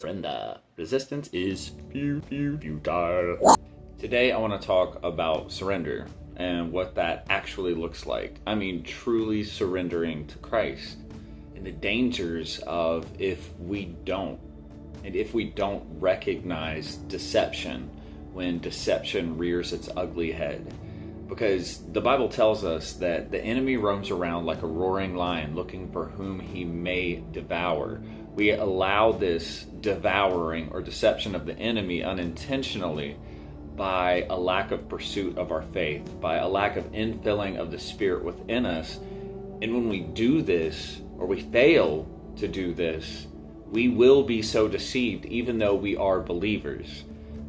Brenda. Resistance is futile. Today I want to talk about surrender and what that actually looks like. I mean, truly surrendering to Christ and the dangers of if we don't recognize deception when deception rears its ugly head. Because the Bible tells us that the enemy roams around like a roaring lion looking for whom he may devour. We allow this devouring or deception of the enemy unintentionally by a lack of pursuit of our faith, by a lack of infilling of the Spirit within us. And when we do this, or we fail to do this, we will be so deceived even though we are believers.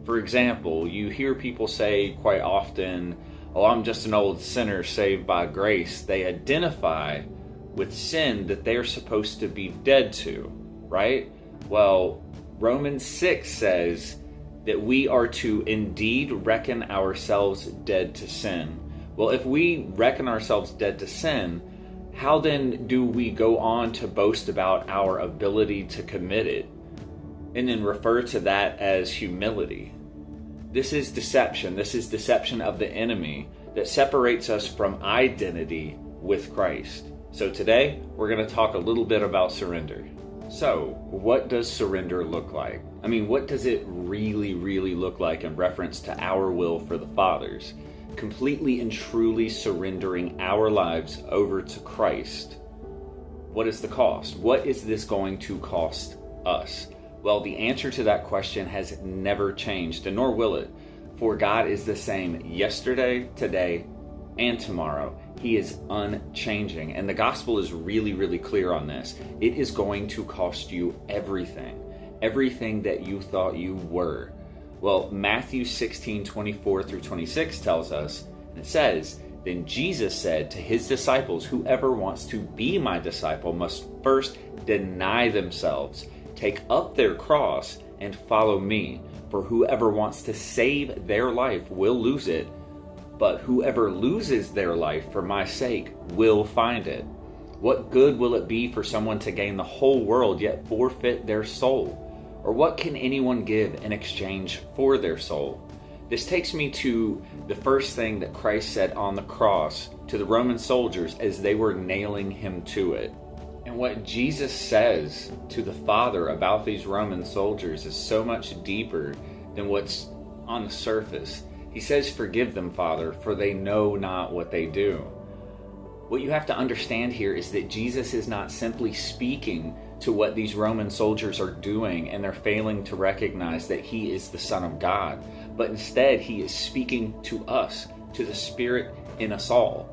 For example, you hear people say quite often, "Oh, I'm just an old sinner saved by grace." They identify with sin that they're supposed to be dead to, right? Well, Romans 6 says that we are to indeed reckon ourselves dead to sin. Well, if we reckon ourselves dead to sin, how then do we go on to boast about our ability to commit it and then refer to that as humility? This is deception. This is deception of the enemy that separates us from identity with Christ. So today, we're going to talk a little bit about surrender. So, what does surrender look like? I mean, what does it really look like in reference to our will for the Father's? Completely and truly surrendering our lives over to Christ. What is the cost? What is this going to cost us? Well, the answer to that question has never changed, and nor will it. For God is the same yesterday, today, and tomorrow. He is unchanging. And the gospel is really clear on this. It is going to cost you everything. Everything that you thought you were. Well, Matthew 16:24 through 26 tells us, and it says, "Then Jesus said to his disciples, 'Whoever wants to be my disciple must first deny themselves, take up their cross, and follow me. For whoever wants to save their life will lose it, but whoever loses their life for my sake will find it.' What good will it be for someone to gain the whole world yet forfeit their soul? Or what can anyone give in exchange for their soul?" This takes me to the first thing that Christ said on the cross to the Roman soldiers as they were nailing him to it. And what Jesus says to the Father about these Roman soldiers is so much deeper than what's on the surface. He says, "Forgive them, Father, for they know not what they do." What you have to understand here is that Jesus is not simply speaking to what these Roman soldiers are doing and they're failing to recognize that he is the Son of God, but instead he is speaking to us, to the Spirit in us all.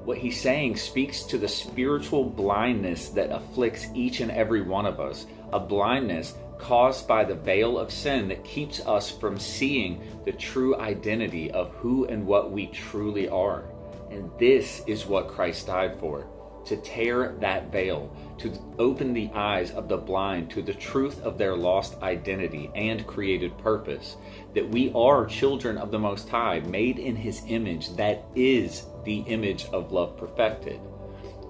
What he's saying speaks to the spiritual blindness that afflicts each and every one of us, a blindness caused by the veil of sin that keeps us from seeing the true identity of who and what we truly are. And this is what Christ died for, to tear that veil, to open the eyes of the blind to the truth of their lost identity and created purpose, that we are children of the Most High, made in his image, that is the image of love perfected,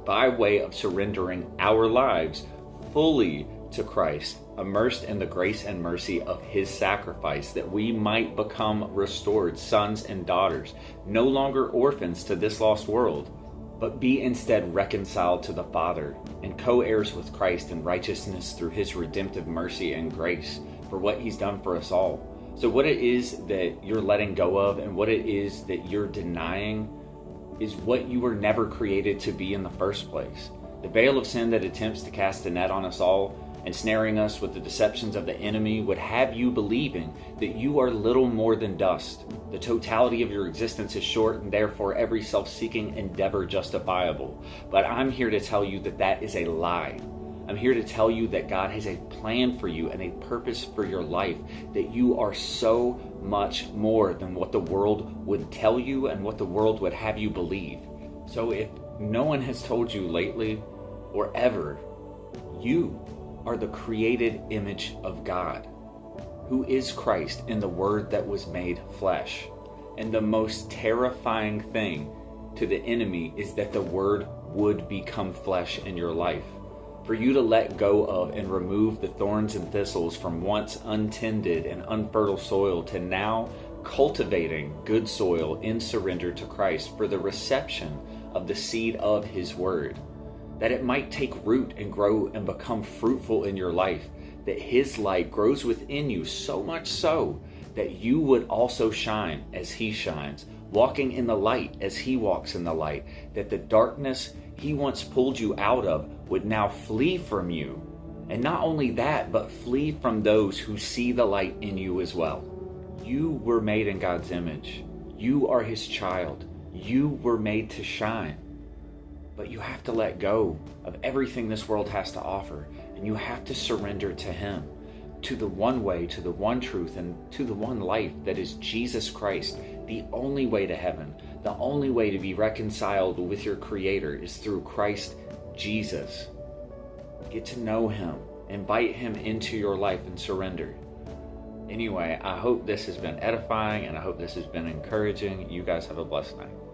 by way of surrendering our lives fully to Christ, immersed in the grace and mercy of his sacrifice, that we might become restored sons and daughters, no longer orphans to this lost world, but be instead reconciled to the Father and co-heirs with Christ in righteousness through his redemptive mercy and grace for what he's done for us all. So what it is that you're letting go of and what it is that you're denying is what you were never created to be in the first place. The veil of sin that attempts to cast a net on us all, ensnaring us with the deceptions of the enemy, would have you believing that you are little more than dust. The totality of your existence is short, and therefore every self-seeking endeavor justifiable. But I'm here to tell you that that is a lie. I'm here to tell you that God has a plan for you and a purpose for your life, that you are so much more than what the world would tell you and what the world would have you believe. So if no one has told you lately or ever, you are the created image of God, who is Christ in the Word that was made flesh. And the most terrifying thing to the enemy is that the Word would become flesh in your life. For you to let go of and remove the thorns and thistles from once untended and unfertile soil to now cultivating good soil in surrender to Christ for the reception of the seed of His Word, that it might take root and grow and become fruitful in your life, that His light grows within you so much so that you would also shine as He shines, walking in the light as He walks in the light, that the darkness He once pulled you out of would now flee from you. And not only that, but flee from those who see the light in you as well. You were made in God's image. You are His child. You were made to shine. But you have to let go of everything this world has to offer, and you have to surrender to Him, to the one way, to the one truth, and to the one life that is Jesus Christ. The only way to heaven, the only way to be reconciled with your Creator is through Christ Jesus. Get to know Him, invite Him into your life, and surrender. Anyway, I hope this has been edifying, and I hope this has been encouraging. You guys have a blessed night.